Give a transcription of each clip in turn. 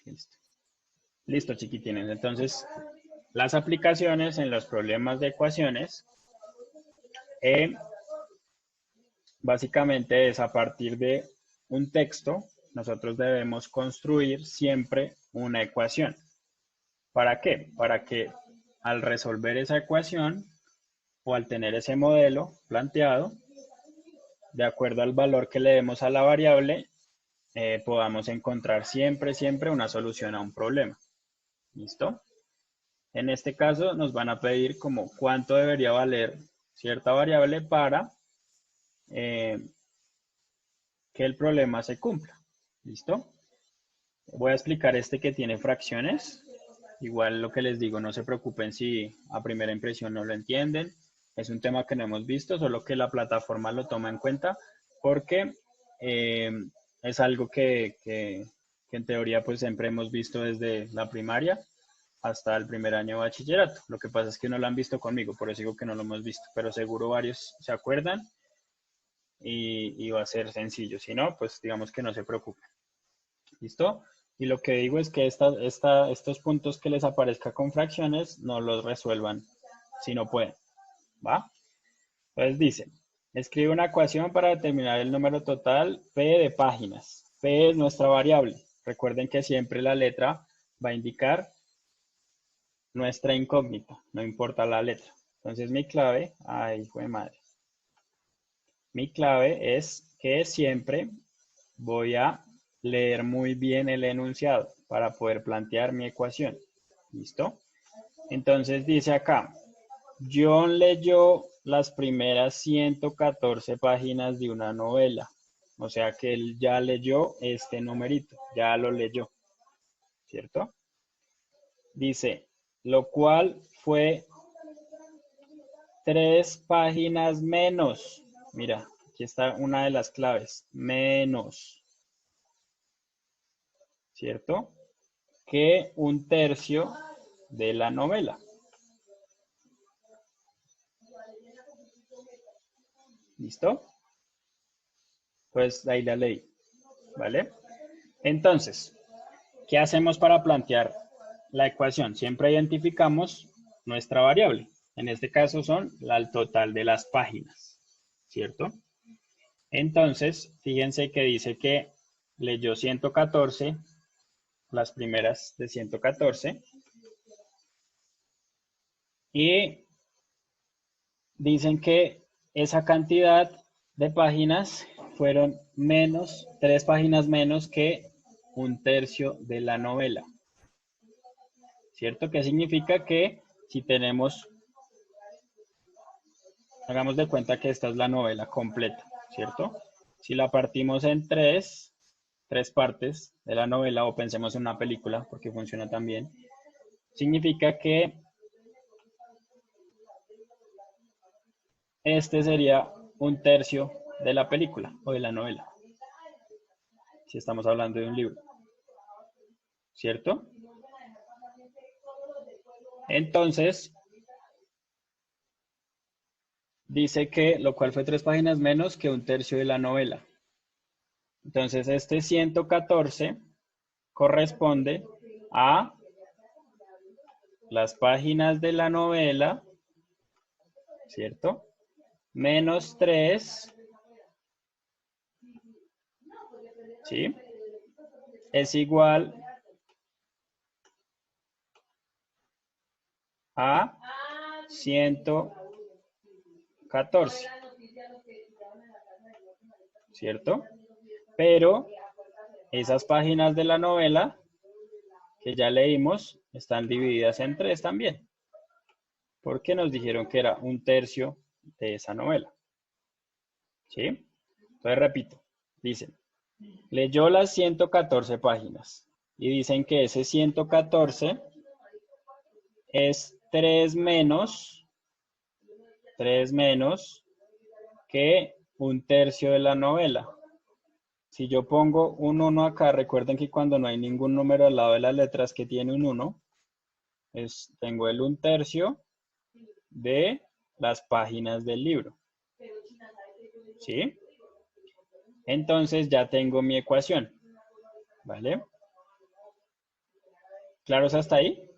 Listo. Listo, chiquitines. Entonces, las aplicaciones en los problemas de ecuaciones, básicamente es a partir de un texto, nosotros debemos construir siempre una ecuación. ¿Para qué? Para que al resolver esa ecuación o al tener ese modelo planteado, de acuerdo al valor que le demos a la variable, podamos encontrar siempre una solución a un problema. ¿Listo? En este caso nos van a pedir como cuánto debería valer cierta variable para que el problema se cumpla. ¿Listo? Voy a explicar este que tiene fracciones. Igual lo que les digo, no se preocupen si a primera impresión no lo entienden. Es un tema que no hemos visto, solo que la plataforma lo toma en cuenta porque es algo que en teoría pues siempre hemos visto desde la primaria hasta el primer año de bachillerato. Lo que pasa es que no lo han visto conmigo, por eso digo que no lo hemos visto, pero seguro varios se acuerdan y va a ser sencillo. Si no, pues digamos que no se preocupen. ¿Listo? Y lo que digo es que estos puntos que les aparezca con fracciones no los resuelvan si no pueden. ¿Va? Entonces dice, escribe una ecuación para determinar el número total P de páginas. P es nuestra variable. Recuerden que siempre la letra va a indicar nuestra incógnita, no importa la letra. Entonces mi clave, ay, hijo de madre. Mi clave es que siempre voy a leer muy bien el enunciado para poder plantear mi ecuación. ¿Listo? Entonces dice acá, John leyó las primeras 114 páginas de una novela. O sea que él ya leyó este numerito, ya lo leyó. ¿Cierto? Dice, lo cual fue 3 páginas menos. Mira, aquí está una de las claves. Menos. ¿Cierto? Que un tercio de la novela. ¿Listo? Pues ahí la leí. ¿Vale? Entonces, ¿qué hacemos para plantear la ecuación? Siempre identificamos nuestra variable. En este caso son el total de las páginas. ¿Cierto? Entonces, fíjense que dice que leyó 114, las primeras de 114. Y dicen que esa cantidad de páginas fueron menos, 3 páginas menos que un tercio de la novela. ¿Cierto? ¿Qué significa? Que si tenemos, hagamos de cuenta que esta es la novela completa, ¿cierto? Si la partimos en tres partes de la novela, o pensemos en una película, porque funciona también, significa que este sería un tercio de la película o de la novela, si estamos hablando de un libro, ¿cierto? Entonces, dice que lo cual fue 3 páginas menos que un tercio de la novela. Entonces, este 114 corresponde a las páginas de la novela, ¿cierto? Menos 3, ¿sí? Es igual a 114, ¿cierto? Pero esas páginas de la novela que ya leímos están divididas en 3 también, porque nos dijeron que era un tercio de esa novela. ¿Sí? Entonces repito, dicen, leyó las 114 páginas y dicen que ese 114 es 3 menos que un tercio de la novela. Si yo pongo un 1 acá, recuerden que cuando no hay ningún número al lado de las letras que tiene un 1, tengo el 1/3 de las páginas del libro. ¿Sí? Entonces ya tengo mi ecuación. ¿Vale? ¿Claros hasta ahí?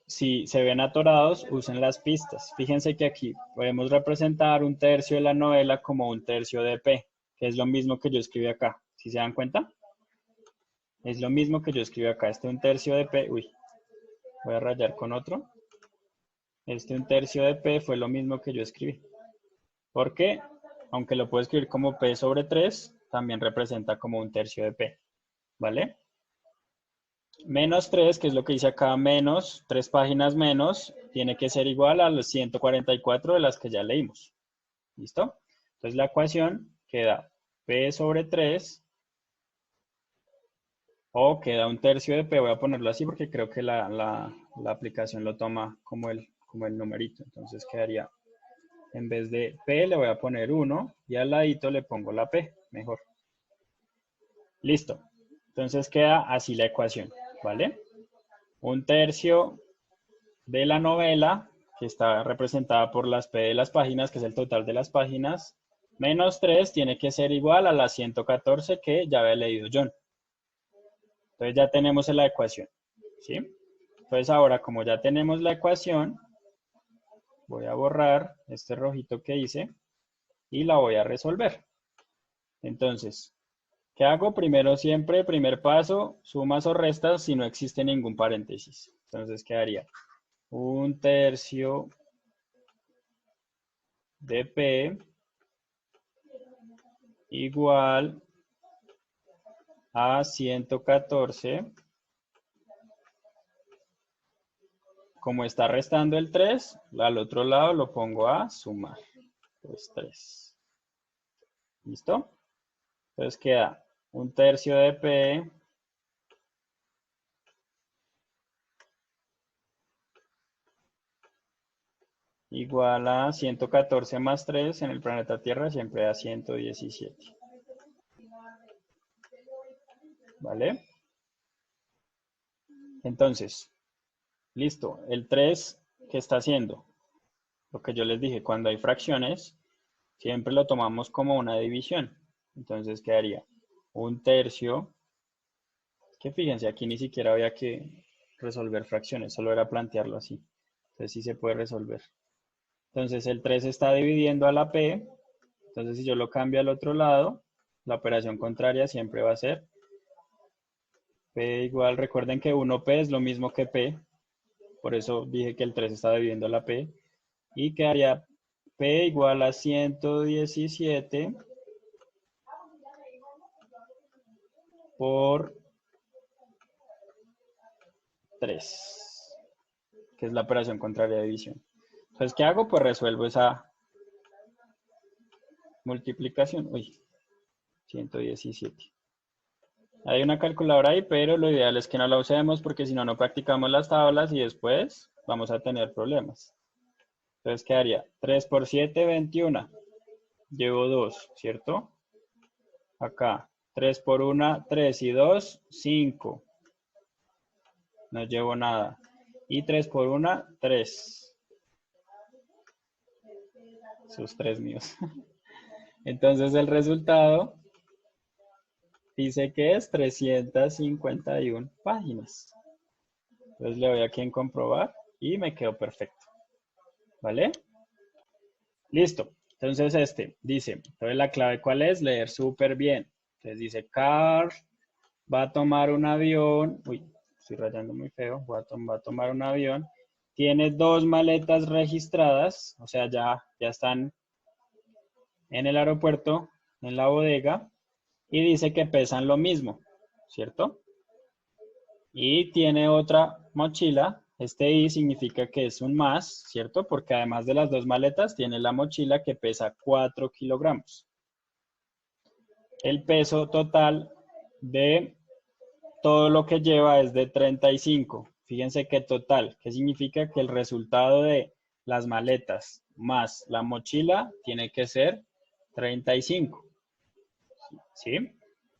Si se ven atorados, usen las pistas. Fíjense que aquí podemos representar un tercio de la novela como un tercio de P, que es lo mismo que yo escribí acá. ¿Sí se dan cuenta? Es lo mismo que yo escribí acá. Este un tercio de P, uy, voy a rayar con otro. Este un tercio de P fue lo mismo que yo escribí. Porque, aunque lo puedo escribir como P sobre 3, también representa como un tercio de P. ¿Vale? Menos 3, que es lo que dice acá, menos 3 páginas menos, tiene que ser igual a los 144 de las que ya leímos. ¿Listo? Entonces la ecuación queda P sobre 3 o queda un tercio de P. Voy a ponerlo así porque creo que la aplicación lo toma como el numerito. Entonces quedaría, en vez de P le voy a poner 1 y al ladito le pongo la P, mejor. Listo. Entonces queda así la ecuación, ¿vale? Un tercio de la novela, que está representada por las P de las páginas, que es el total de las páginas, menos 3 tiene que ser igual a las 114 que ya había leído John. Entonces ya tenemos la ecuación, ¿sí? Entonces ahora, como ya tenemos la ecuación, voy a borrar este rojito que hice y la voy a resolver. Entonces, ¿qué hago? Primero siempre, primer paso, sumas o restas si no existe ningún paréntesis. Entonces quedaría un tercio de P igual a 114. Como está restando el 3, al otro lado lo pongo a sumar. Pues 3. ¿Listo? Entonces queda un tercio de P igual a 114 más 3 en el planeta Tierra siempre da 117. ¿Vale? Entonces, listo. El 3, ¿qué está haciendo? Lo que yo les dije, cuando hay fracciones, siempre lo tomamos como una división. Entonces quedaría un tercio, que fíjense, aquí ni siquiera había que resolver fracciones, solo era plantearlo así. Entonces sí se puede resolver. Entonces el 3 está dividiendo a la P. Entonces si yo lo cambio al otro lado, la operación contraria siempre va a ser P igual, recuerden que 1P es lo mismo que P, por eso dije que el 3 está dividiendo a la P, y quedaría P igual a 117 por 3, que es la operación contraria de división. Entonces, ¿qué hago? Pues resuelvo esa multiplicación. Uy, 117. Hay una calculadora ahí, pero lo ideal es que no la usemos porque si no, no practicamos las tablas y después vamos a tener problemas. Entonces quedaría 3 por 7, 21. Llevo 2, ¿cierto? Acá, 3 por 1, 3 y 2, 5. No llevo nada. Y 3 por 1, 3. Sus 3 míos. Entonces el resultado dice que es 351 páginas. Entonces le doy aquí en comprobar y me quedó perfecto. ¿Vale? Listo. Entonces dice, entonces la clave ¿cuál es? Leer súper bien. Entonces dice, Carl va a tomar un avión. Uy, estoy rayando muy feo. Va a tomar un avión. Tiene 2 maletas registradas, o sea, ya están en el aeropuerto, en la bodega, y dice que pesan lo mismo, ¿cierto? Y tiene otra mochila. Este I significa que es un más, ¿cierto? Porque además de las 2 maletas, tiene la mochila que pesa 4 kilogramos. El peso total de todo lo que lleva es de 35. Fíjense que total, que significa que el resultado de las maletas más la mochila tiene que ser 35. ¿Sí?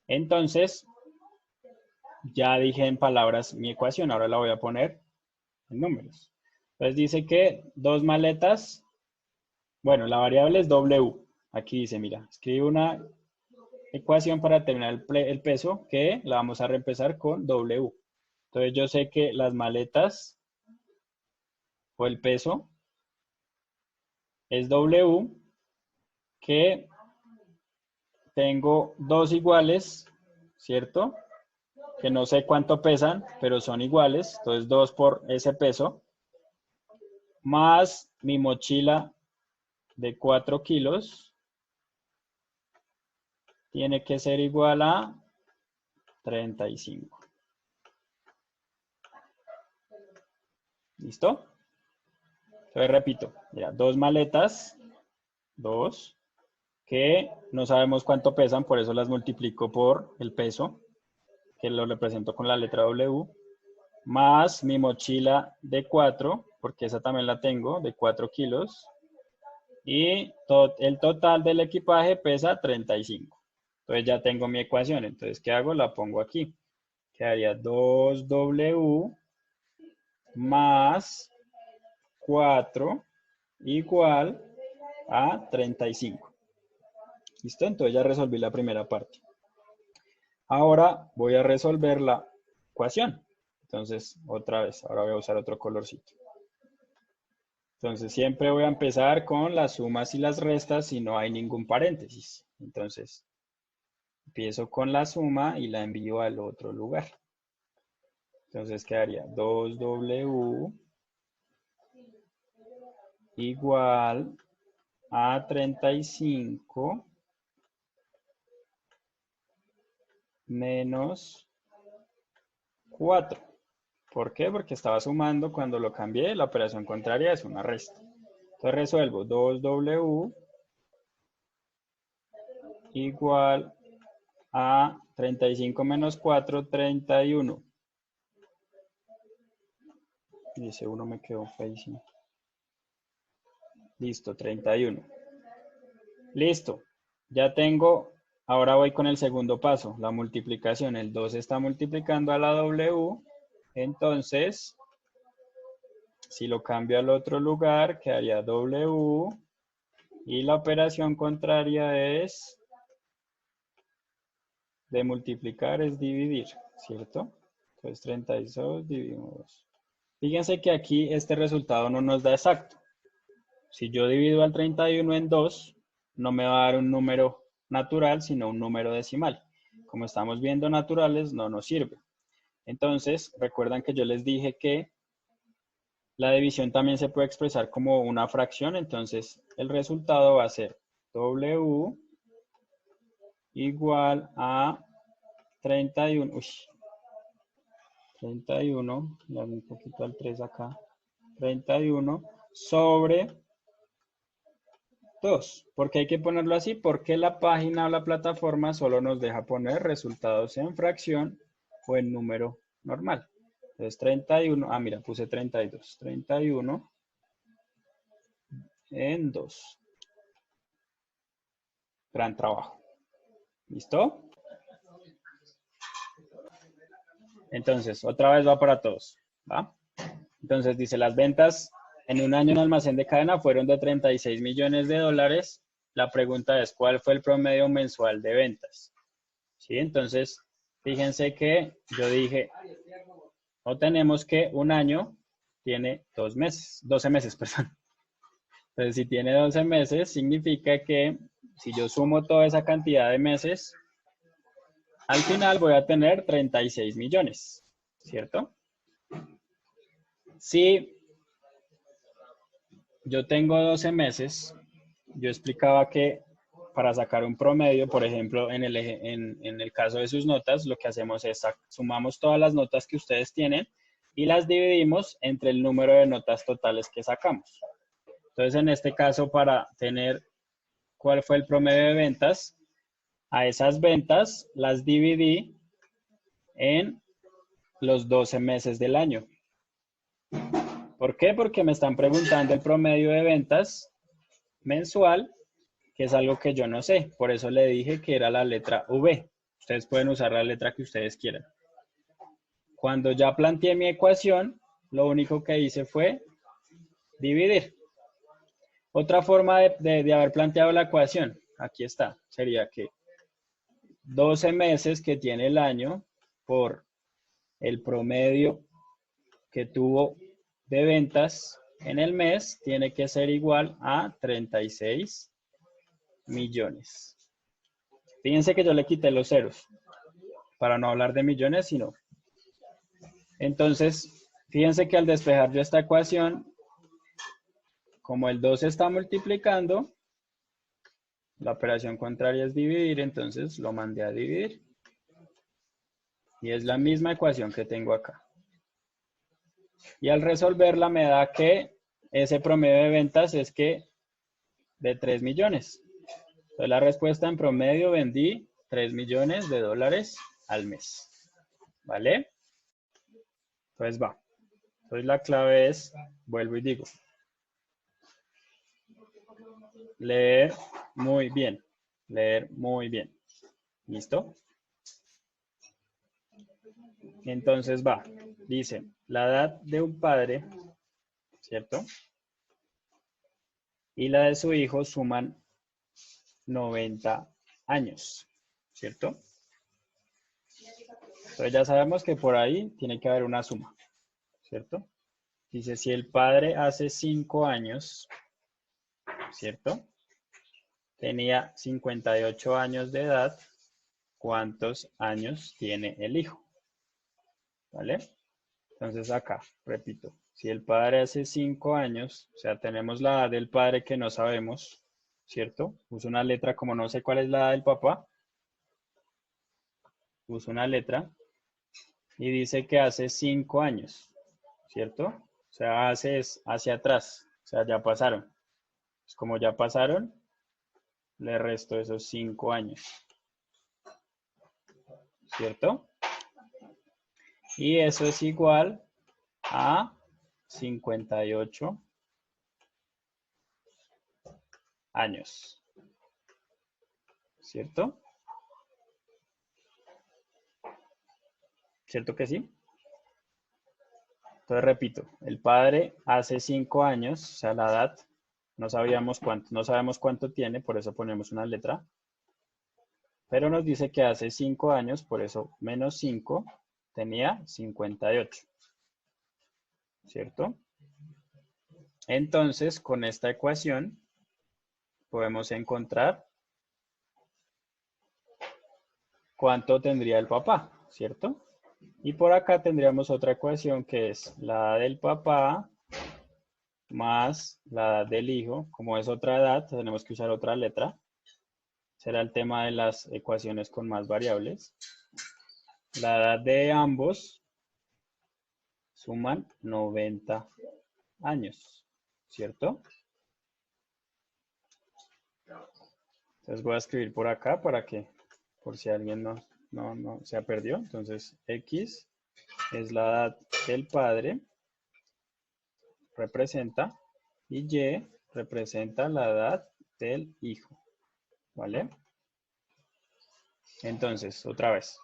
Entonces, ya dije en palabras mi ecuación, ahora la voy a poner en números. Entonces dice que 2 maletas, bueno, la variable es W. Aquí dice, mira, escribe una ecuación para determinar el peso que la vamos a reemplazar con W. Entonces yo sé que las maletas o el peso es W, que tengo dos iguales, ¿cierto? Que no sé cuánto pesan, pero son iguales. Entonces 2 por ese peso, más mi mochila de 4 kilos, tiene que ser igual a 35. ¿Listo? Entonces repito, mira, dos maletas, 2, que no sabemos cuánto pesan, por eso las multiplico por el peso, que lo represento con la letra W, más mi mochila de 4, porque esa también la tengo, de 4 kilos, y el total del equipaje pesa 35. Entonces ya tengo mi ecuación. Entonces, ¿qué hago? La pongo aquí. Quedaría 2W más 4 igual a 35. ¿Listo? Entonces ya resolví la primera parte. Ahora voy a resolver la ecuación. Entonces, otra vez, ahora voy a usar otro colorcito. Entonces, siempre voy a empezar con las sumas y las restas si no hay ningún paréntesis. Entonces, empiezo con la suma y la envío al otro lugar. Entonces, quedaría 2W igual a 35 menos 4. ¿Por qué? Porque estaba sumando, cuando lo cambié, la operación contraria es una resta. Entonces resuelvo 2W igual a 35 menos 4, 31. Y ese 1 me quedó feísimo. Listo, 31. Listo. Ya tengo, ahora voy con el segundo paso, la multiplicación. El 2 está multiplicando a la W, entonces, si lo cambio al otro lugar, quedaría W, y la operación contraria es de multiplicar, es dividir, ¿cierto? Entonces 32 dividimos 2. Fíjense que aquí este resultado no nos da exacto. Si yo divido al 31 en 2, no me va a dar un número natural, sino un número decimal. Como estamos viendo naturales, no nos sirve. Entonces, recuerdan que yo les dije que la división también se puede expresar como una fracción. Entonces, el resultado va a ser W igual a 31. Uy, 31, le hago un poquito al 3 acá. 31 sobre 2. ¿Por qué hay que ponerlo así? Porque la página o la plataforma solo nos deja poner resultados en fracción o en número normal. Entonces 31, mira, puse 32. 31 en 2. Gran trabajo. ¿Listo? Entonces, otra vez va para todos. ¿Va? Entonces dice, las ventas en un año en almacén de cadena fueron de 36 millones de dólares. La pregunta es, ¿cuál fue el promedio mensual de ventas? ¿Sí? Entonces, fíjense que yo dije, no tenemos que un año tiene 2 meses, 12 meses, perdón. Entonces, si tiene 12 meses, significa que si yo sumo toda esa cantidad de meses, al final voy a tener 36 millones, ¿cierto? Si yo tengo 12 meses, yo explicaba que para sacar un promedio, por ejemplo, en el caso de sus notas, lo que hacemos es sumamos todas las notas que ustedes tienen y las dividimos entre el número de notas totales que sacamos. Entonces, en este caso, para tener cuál fue el promedio de ventas, a esas ventas las dividí en los 12 meses del año. ¿Por qué? Porque me están preguntando el promedio de ventas mensual, que es algo que yo no sé. Por eso le dije que era la letra V. Ustedes pueden usar la letra que ustedes quieran. Cuando ya planteé mi ecuación, lo único que hice fue dividir. Otra forma de haber planteado la ecuación, aquí está, sería que 12 meses que tiene el año por el promedio que tuvo de ventas en el mes tiene que ser igual a 36 millones. Fíjense que yo le quité los ceros para no hablar de millones, sino. Entonces, fíjense que al despejar yo esta ecuación, como el 2 se está multiplicando, la operación contraria es dividir, entonces lo mandé a dividir. Y es la misma ecuación que tengo acá. Y al resolverla me da que ese promedio de ventas es que de 3 millones. Entonces la respuesta en promedio vendí 3 millones de dólares al mes. ¿Vale? Entonces va. Entonces la clave es, vuelvo y digo, leer muy bien. Leer muy bien. ¿Listo? Entonces va. Dice, la edad de un padre, ¿cierto? Y la de su hijo suman 90 años, ¿cierto? Entonces ya sabemos que por ahí tiene que haber una suma, ¿cierto? Dice, si el padre hace 5 años, ¿cierto? Tenía 58 años de edad, ¿cuántos años tiene el hijo? ¿Vale? Entonces acá, repito, si el padre hace 5 años, o sea, tenemos la edad del padre que no sabemos, ¿cierto? Uso una letra como no sé cuál es la edad del papá, uso una letra y dice que hace 5 años, ¿cierto? O sea, hace es hacia atrás, o sea, ya pasaron. Pues como ya pasaron, le resto esos 5 años, ¿cierto? Y eso es igual a 58 años, ¿cierto? ¿Cierto que sí? Entonces repito, el padre hace 5 años, o sea, la edad, no sabemos cuánto tiene, por eso ponemos una letra. Pero nos dice que hace 5 años, por eso menos 5, tenía 58, ¿cierto? Entonces, con esta ecuación podemos encontrar cuánto tendría el papá, ¿cierto? Y por acá tendríamos otra ecuación que es la edad del papá más la edad del hijo. Como es otra edad, tenemos que usar otra letra. Será el tema de las ecuaciones con más variables. La edad de ambos suman 90 años, ¿cierto? Entonces voy a escribir por acá para que, por si alguien no se perdió. Entonces, X es la edad del padre, representa, y Y representa la edad del hijo, ¿vale? Entonces, otra vez,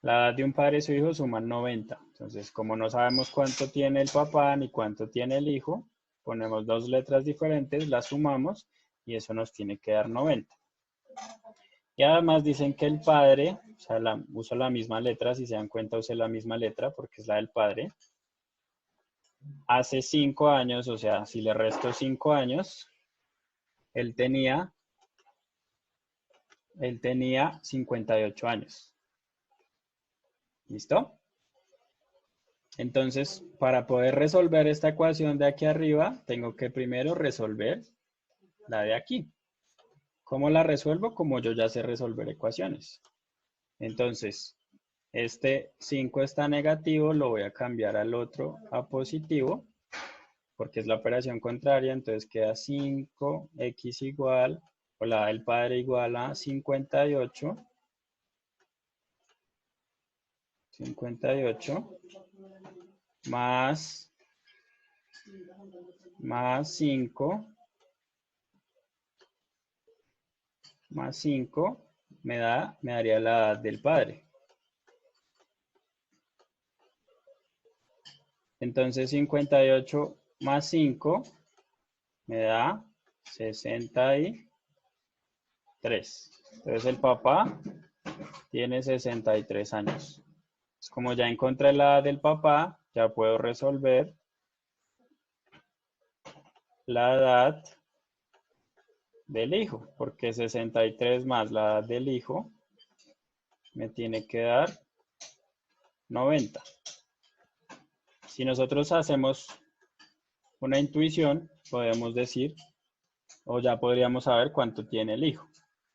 la edad de un padre y su hijo suman 90. Entonces, como no sabemos cuánto tiene el papá ni cuánto tiene el hijo, ponemos dos letras diferentes, las sumamos y eso nos tiene que dar 90. Y además dicen que el padre, o sea, uso la misma letra, si se dan cuenta usé la misma letra porque es la del padre. Hace 5 años, o sea, si le resto 5 años, él tenía 58 años. ¿Listo? Entonces, para poder resolver esta ecuación de aquí arriba, tengo que primero resolver la de aquí. ¿Cómo la resuelvo? Como yo ya sé resolver ecuaciones. Entonces, este 5 está negativo, lo voy a cambiar al otro a positivo, porque es la operación contraria, entonces queda 5x igual, o la del padre igual a 58 más 5 más 5 me daría la edad del padre. Entonces 58 más 5 me da 63. Entonces el papá tiene 63 años. Como ya encontré la edad del papá, ya puedo resolver la edad del hijo, porque 63 más la edad del hijo me tiene que dar 90. Si nosotros hacemos una intuición, podemos decir, o ya podríamos saber cuánto tiene el hijo.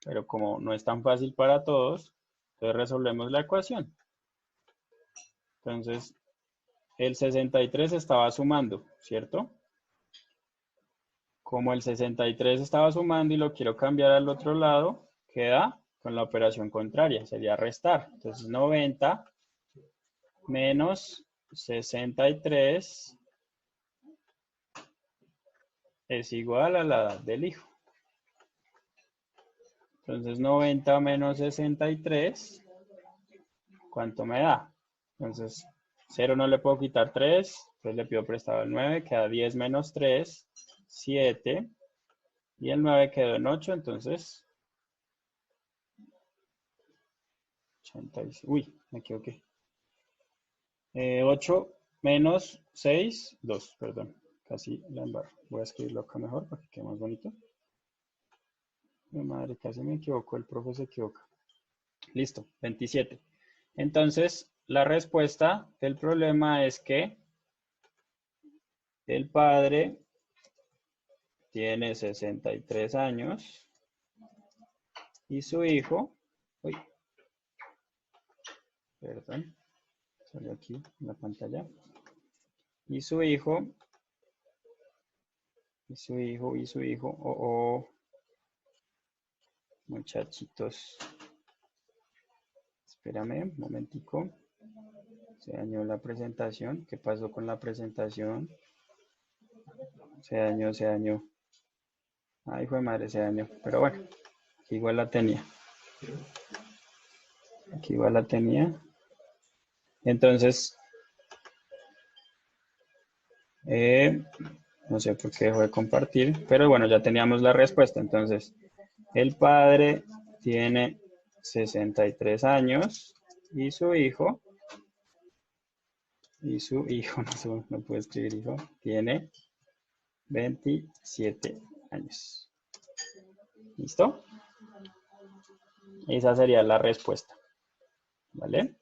Pero como no es tan fácil para todos, entonces resolvemos la ecuación. Entonces, el 63 estaba sumando, ¿cierto? Como el 63 estaba sumando y lo quiero cambiar al otro lado, queda con la operación contraria, sería restar. Entonces, 90 menos 63 es igual a la edad del hijo. Entonces 90 menos 63, ¿cuánto me da? Entonces 0 no le puedo quitar 3, entonces le pido prestado el 9, queda 10 menos 3, 7, y el 9 quedó en 8, entonces 86, uy, me equivoqué. 8 menos 6, 2, perdón, casi la embarro. Voy a escribirlo acá mejor para que quede más bonito. Mi madre, casi me equivoco, el profe se equivoca. Listo, 27. Entonces, la respuesta del problema es que el padre tiene 63 años y su hijo, uy, perdón, salió aquí en la pantalla, y su hijo, muchachitos, espérame un momentico, se dañó la presentación, ¿qué pasó con la presentación? Se dañó, ay, hijo de madre, se dañó, pero bueno, aquí igual la tenía, entonces, no sé por qué dejó de compartir, pero bueno, ya teníamos la respuesta. Entonces, el padre tiene 63 años y su hijo, no puedo escribir hijo, tiene 27 años. ¿Listo? Esa sería la respuesta. ¿Vale?